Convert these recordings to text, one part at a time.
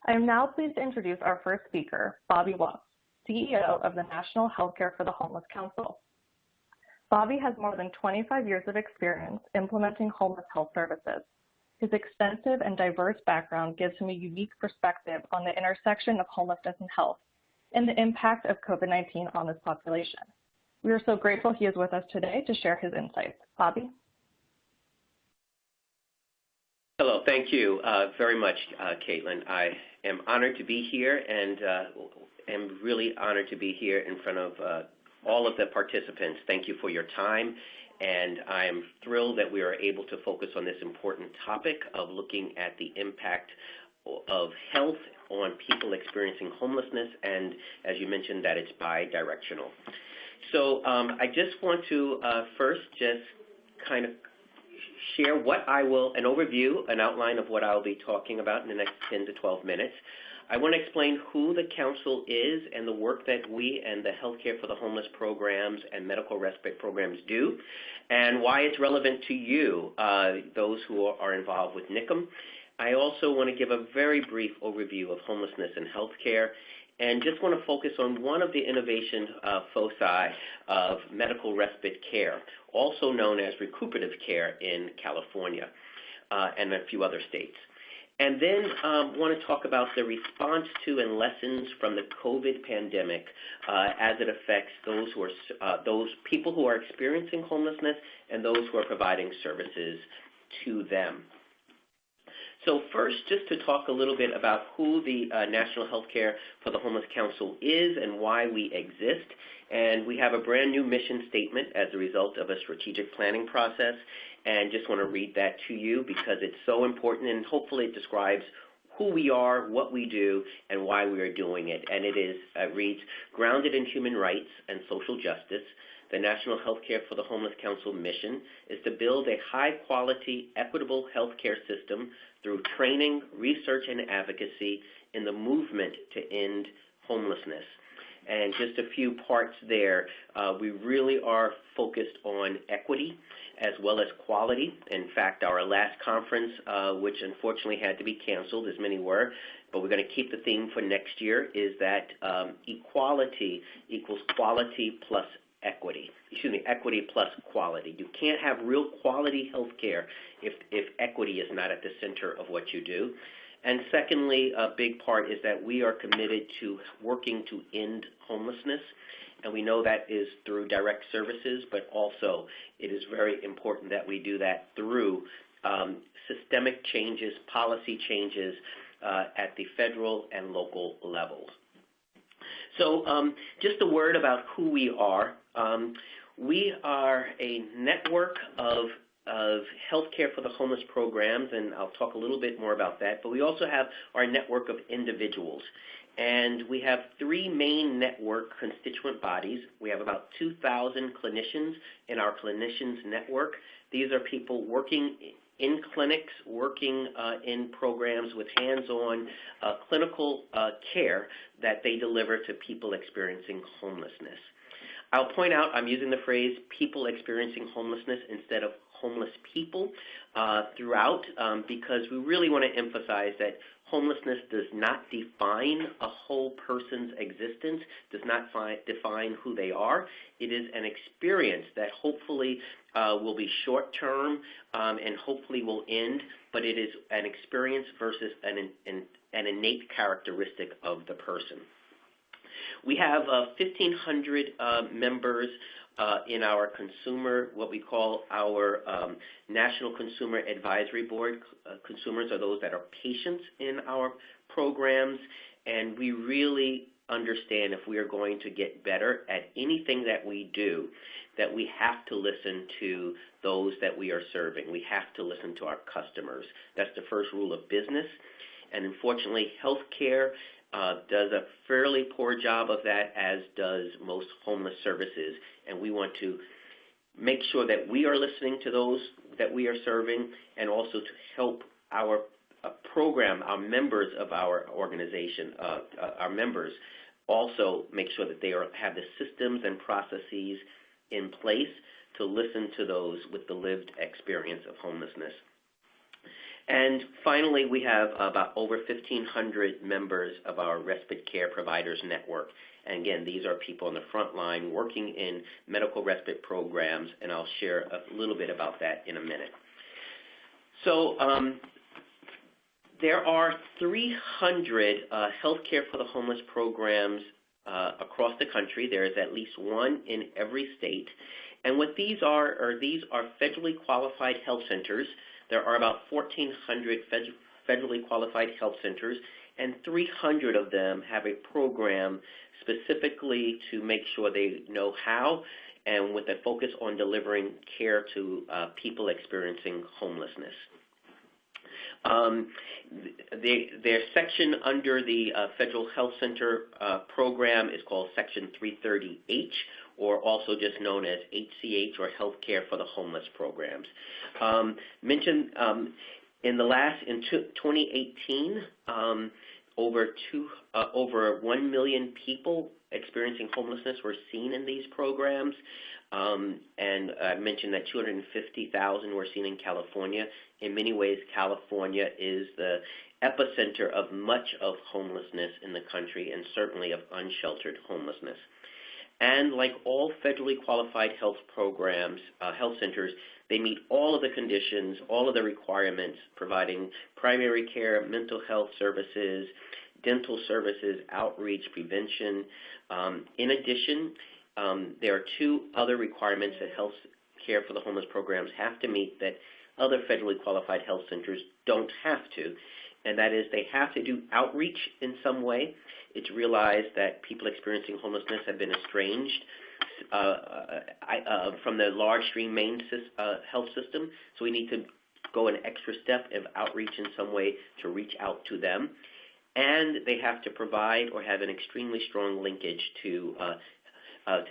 I am now pleased to introduce our first speaker, Bobby Watts, CEO of the National Healthcare for the Homeless Council. Bobby has more than 25 years of experience implementing homeless health services. His extensive and diverse background gives him a unique perspective on the intersection of homelessness and health and the impact of COVID-19 on this population. We are so grateful he is with us today to share his insights. Bobby? Hello, thank you very much, Caitlin. I am honored to be here and am really honored to be here in front of all of the participants. Thank you for your time, and I am thrilled that we are able to focus on this important topic of looking at the impact of health on people experiencing homelessness, and as you mentioned, that it's bi-directional. So I just want to first just kind of share an overview, an outline of what I'll be talking about in the next 10 to 12 minutes. I want to explain who the Council is and the work that we and the Healthcare for the Homeless programs and medical respite programs do, and why it's relevant to you, those who are involved with NIHCM. I also want to give a very brief overview of homelessness and healthcare, and just want to focus on one of the innovation foci of medical respite care, also known as recuperative care in California and a few other states. And then want to talk about the response to and lessons from the COVID pandemic as it affects those people who are experiencing homelessness and those who are providing services to them. So first, just to talk a little bit about who the National Healthcare for the Homeless Council is and why we exist. And we have a brand new mission statement as a result of a strategic planning process. And just want to read that to you because it's so important, and hopefully it describes who we are, what we do, and why we are doing it. And it reads, grounded in human rights and social justice, the National Healthcare for the Homeless Council mission is to build a high-quality, equitable healthcare system through training, research, and advocacy in the movement to end homelessness. And just a few parts there, we really are focused on equity as well as quality. In fact, our last conference, which unfortunately had to be canceled, as many were, but we're going to keep the theme for next year, is that equality equals quality plus equity. Equity plus quality. You can't have real quality health care if equity is not at the center of what you do. And secondly, a big part is that we are committed to working to end homelessness. And we know that is through direct services, but also it is very important that we do that through systemic changes, policy changes at the federal and local levels. So just a word about who we are. We are a network of healthcare for the homeless programs, and I'll talk a little bit more about that, but we also have our network of individuals. And we have three main network constituent bodies. We have about 2,000 clinicians in our clinicians network. These are people working in clinics, working in programs with hands-on clinical care that they deliver to people experiencing homelessness. I'll point out I'm using the phrase people experiencing homelessness instead of homeless people throughout because we really want to emphasize that homelessness does not define a whole person's existence, does not define who they are. It is an experience that hopefully will be short-term and hopefully will end, but it is an experience versus an innate characteristic of the person. We have 1,500 members in our consumer, what we call our National Consumer Advisory Board. Consumers are those that are patients in our programs, and we really understand if we are going to get better at anything that we do, that we have to listen to those that we are serving. We have to listen to our customers. That's the first rule of business, and unfortunately, healthcare does a fairly poor job of that, as does most homeless services. And we want to make sure that we are listening to those that we are serving, and also to help our program, our members of our organization, our members, also make sure that they have the systems and processes in place to listen to those with the lived experience of homelessness. And finally, we have about over 1,500 members of our respite care providers network. And again, these are people on the front line working in medical respite programs, and I'll share a little bit about that in a minute. So there are 300 healthcare for the homeless programs across the country. There is at least one in every state. And what these are federally qualified health centers. There are about 1,400 federally qualified health centers, and 300 of them have a program specifically to make sure they know how and with a focus on delivering care to people experiencing homelessness. Their section under the Federal Health Center program is called Section 330H, or also just known as HCH, or Healthcare for the Homeless programs. Mentioned in 2018, over 1 million people experiencing homelessness were seen in these programs. And I mentioned that 250,000 were seen in California. In many ways, California is the epicenter of much of homelessness in the country, and certainly of unsheltered homelessness. And like all federally qualified health programs, health centers, they meet all of the conditions, all of the requirements, providing primary care, mental health services, dental services, outreach, prevention. In addition, there are two other requirements that health care for the homeless programs have to meet that other federally qualified health centers don't have to, and that is they have to do outreach in some way. It's realized that people experiencing homelessness have been estranged from the large stream main health system, so we need to go an extra step of outreach in some way to reach out to them. And they have to provide or have an extremely strong linkage to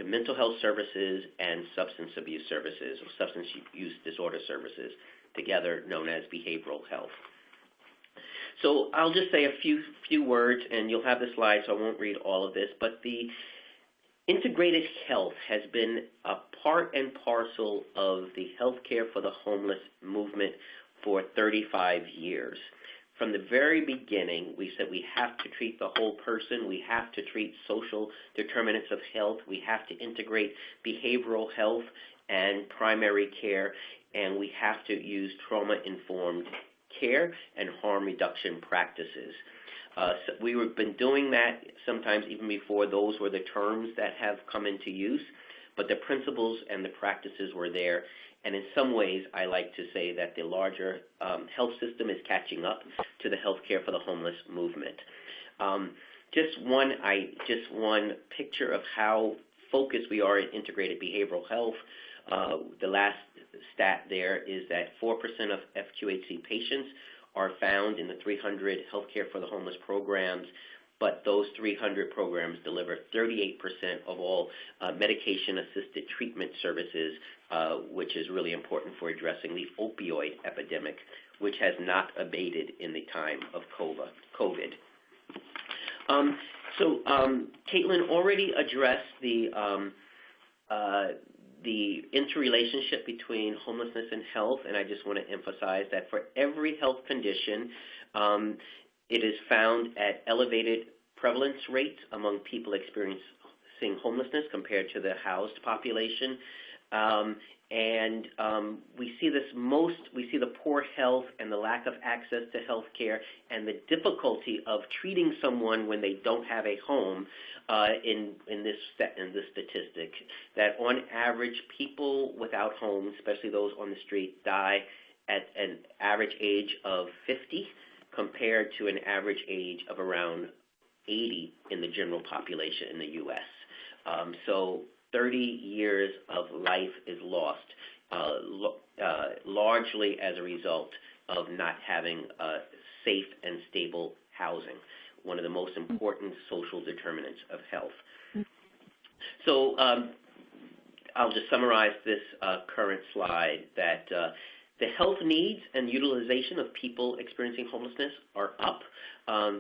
mental health services and substance abuse services, or substance use disorder services, together known as behavioral health. So I'll just say a few words, and you'll have the slides, so I won't read all of this, but the integrated health has been a part and parcel of the healthcare for the homeless movement for 35 years. From the very beginning, we said we have to treat the whole person. We have to treat social determinants of health. We have to integrate behavioral health and primary care, and we have to use trauma-informed care and harm reduction practices. So we've been doing that sometimes even before those were the terms that have come into use, but the principles and the practices were there. And in some ways, I like to say that the larger health system is catching up to the healthcare for the homeless movement. Just one picture of how focused we are in integrated behavioral health. The last stat there is that 4% of FQHC patients are found in the 300 healthcare for the homeless programs, but those 300 programs deliver 38% of all medication-assisted treatment services, which is really important for addressing the opioid epidemic, which has not abated in the time of COVID. Caitlin already addressed the interrelationship between homelessness and health, and I just want to emphasize that for every health condition, it is found at elevated prevalence rates among people experiencing homelessness compared to the housed population. We see the poor health and the lack of access to health care and the difficulty of treating someone when they don't have a home in this statistic, that on average people without homes, especially those on the street, die at an average age of 50 compared to an average age of around 80 in the general population in the U.S. So 30 years of life is lost, largely as a result of not having safe and stable housing, one of the most important social determinants of health. So I'll just summarize this current slide, that the health needs and utilization of people experiencing homelessness are up.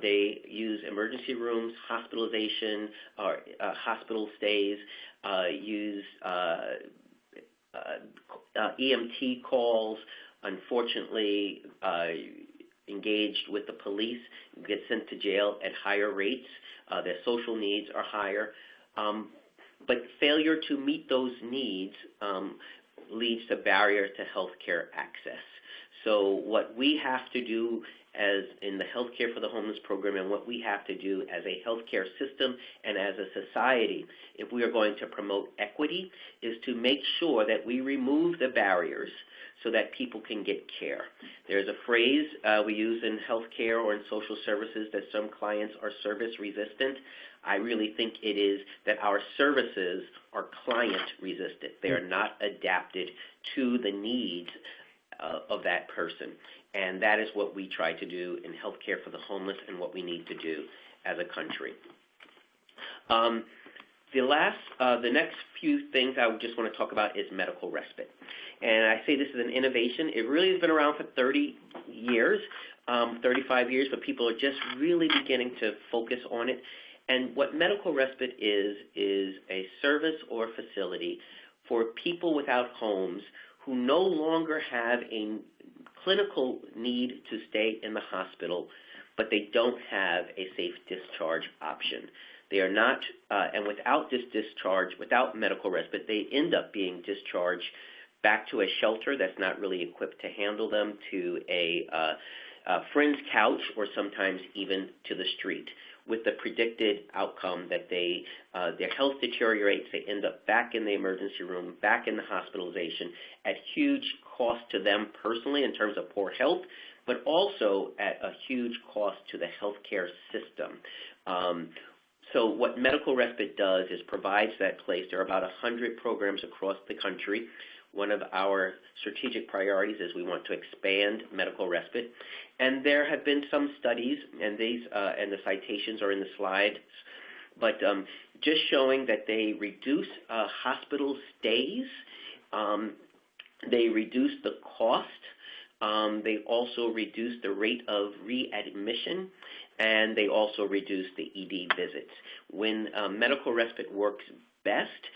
They use emergency rooms, hospitalization, or hospital stays, use EMT calls, unfortunately engaged with the police, get sent to jail at higher rates. Their social needs are higher. But failure to meet those needs leads to barriers to healthcare access. So what we have to do as in the Healthcare for the Homeless program, and what we have to do as a healthcare system and as a society, if we are going to promote equity, is to make sure that we remove the barriers so that people can get care. There's a phrase we use in healthcare or in social services that some clients are service resistant. I really think it is that our services are client resistant. They are not adapted to the needs of that person. And that is what we try to do in healthcare for the homeless and what we need to do as a country. The next few things I just want to talk about is medical respite. And I say this is an innovation. It really has been around for 30 years, 35 years, but people are just really beginning to focus on it. And what medical respite is a service or facility for people without homes who no longer have a clinical need to stay in the hospital, but they don't have a safe discharge option. They are not, and without this discharge, without medical respite, they end up being discharged back to a shelter that's not really equipped to handle them, to a friend's couch, or sometimes even to the street, with the predicted outcome that their health deteriorates. They end up back in the emergency room, back in the hospitalization, at huge cost to them personally in terms of poor health, but also at a huge cost to the healthcare system. So what medical respite does is provides that place. There are about 100 programs across the country. One of our strategic priorities is we want to expand medical respite. And there have been some studies, and the citations are in the slides, but just showing that they reduce hospital stays, they reduce the cost, they also reduce the rate of readmission, and they also reduce the ED visits. When medical respite works best,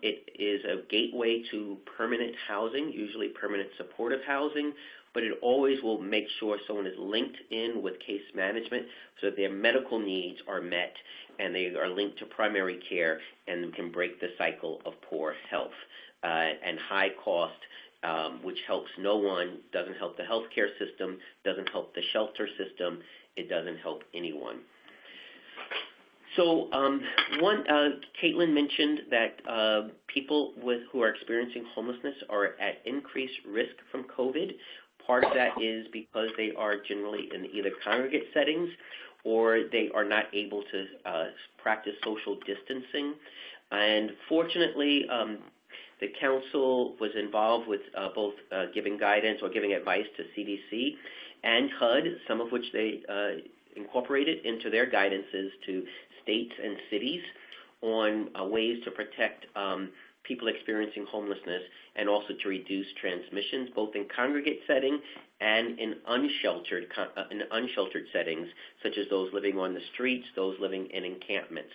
it is a gateway to permanent housing, usually permanent supportive housing, but it always will make sure someone is linked in with case management so that their medical needs are met and they are linked to primary care and can break the cycle of poor health and high cost, which helps no one, doesn't help the healthcare system, doesn't help the shelter system, it doesn't help anyone. So Caitlin mentioned that people who are experiencing homelessness are at increased risk from COVID. Part of that is because they are generally in either congregate settings or they are not able to practice social distancing. And fortunately, the council was involved with both giving guidance or giving advice to CDC and HUD, some of which they incorporated into their guidances to states and cities on ways to protect people experiencing homelessness and also to reduce transmissions, both in congregate setting and in unsheltered settings, such as those living on the streets, those living in encampments.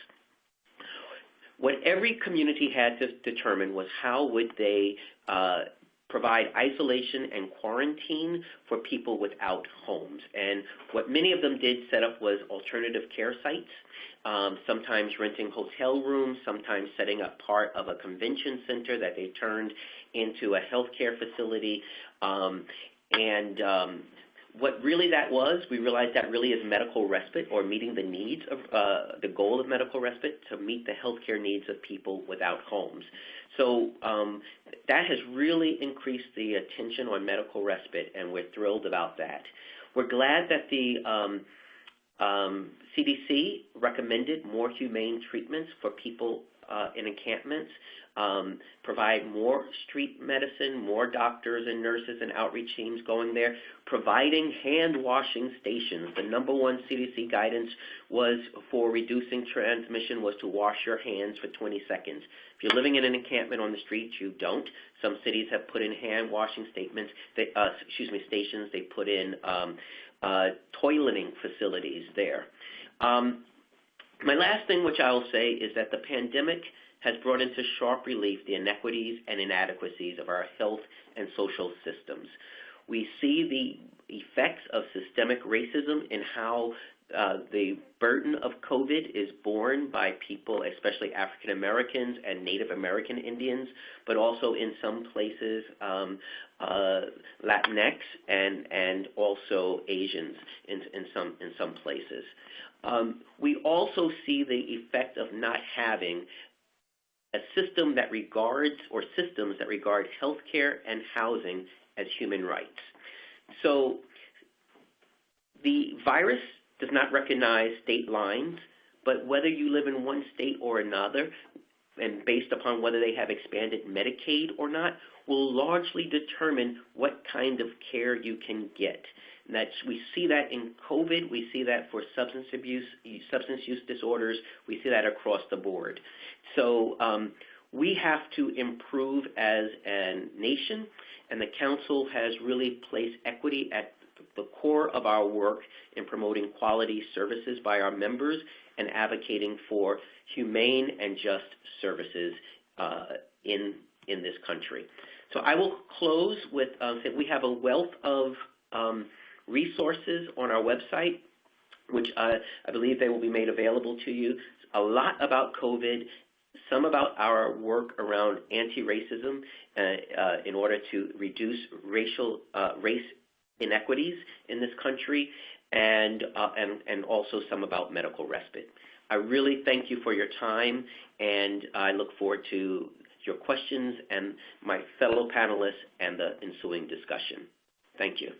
What every community had to determine was how would they provide isolation and quarantine for people without homes. And what many of them did set up was alternative care sites, sometimes renting hotel rooms, sometimes setting up part of a convention center that they turned into a healthcare facility. What really that was, we realized that really is medical respite, or meeting the needs of the goal of medical respite, to meet the healthcare needs of people without homes. So that has really increased the attention on medical respite, and we're thrilled about that. We're glad that the CDC recommended more humane treatments for people in encampments, provide more street medicine, more doctors and nurses and outreach teams going there, providing hand washing stations. The number one CDC guidance was for reducing transmission was to wash your hands for 20 seconds. If you're living in an encampment on the street, you don't. Some cities have put in hand washing stations. They put in toileting facilities there. My last thing, which I will say, is that the pandemic has brought into sharp relief the inequities and inadequacies of our health and social systems. We see the effects of systemic racism in how the burden of COVID is borne by people, especially African Americans and Native American Indians, but also in some places Latinx and also Asians in some places. We also see the effect of not having a system that regards, or systems that regard, healthcare and housing as human rights. So the virus does not recognize state lines, but whether you live in one state or another, and based upon whether they have expanded Medicaid or not, will largely determine what kind of care you can get. And we see that in COVID, we see that for substance use disorders, we see that across the board. So we have to improve as a nation, and the Council has really placed equity at the core of our work in promoting quality services by our members and advocating for humane and just services in this country. So I will close with saying we have a wealth of resources on our website, which I believe they will be made available to you. A lot about COVID, some about our work around anti-racism in order to reduce race inequities in this country, and also some about medical respite. I really thank you for your time, and I look forward to your questions and my fellow panelists and the ensuing discussion. Thank you.